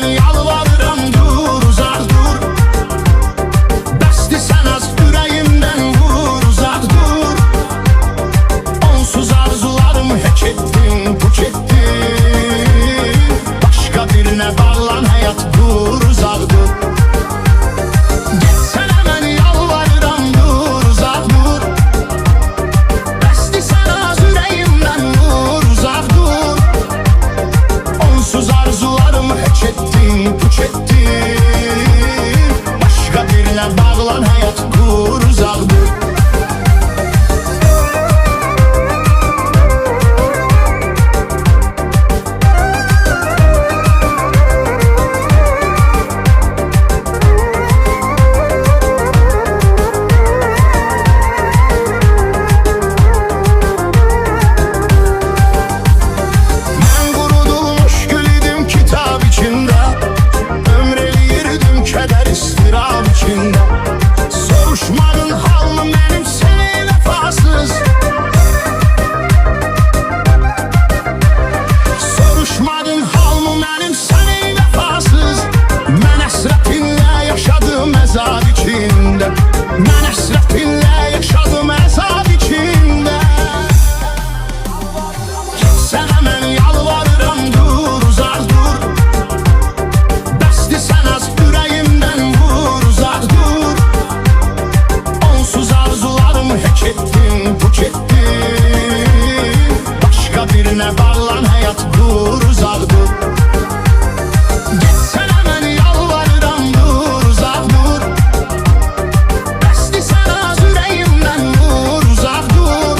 hemen yalvarıram, dur uzak dur. Bəsdir sən az ürəyimdən vur, uzaq dur. Onsuz arzularımı hek ettin, puç ettin. Başka birine bağlan həyat, dur uzaq dur. Sən hemen yalvarıram, dur uzaq dur. Bəsdir sən az ürəyimdən vur, uzaq dur. Onsuz arzularımı hek ettin, puç ettin. Başka birine bağlan həyat, dur uzaq dur. Mən qurudulmuş gül idim kitab içində. Ömr eləyirdim kədər istirab içində. Soruşmadın halımı mənim səni vəfasız. Soruşmadın halımı mənim səni vəfasız. Mən əsrətinlə yaşadım əzab içində. Mən əsrətinlə yaşadım əzab içində. Sən hemen yalvarıram, dur uzaq dur. Bəsdir sən az ürəyimdən vur, uzaq dur. Onsuz arzularımı hek ettin, puç ettin. Başka birine bağlan həyat, dur uzaq dur. Sən hemen yalvarıram, dur uzaq dur. Bəsdir sən az ürəyimdən vur, uzaq dur.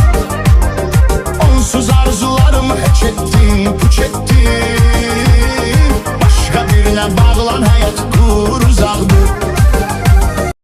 Onsuz arzularımı hek ettin, puç ettin. Başka birine bağlan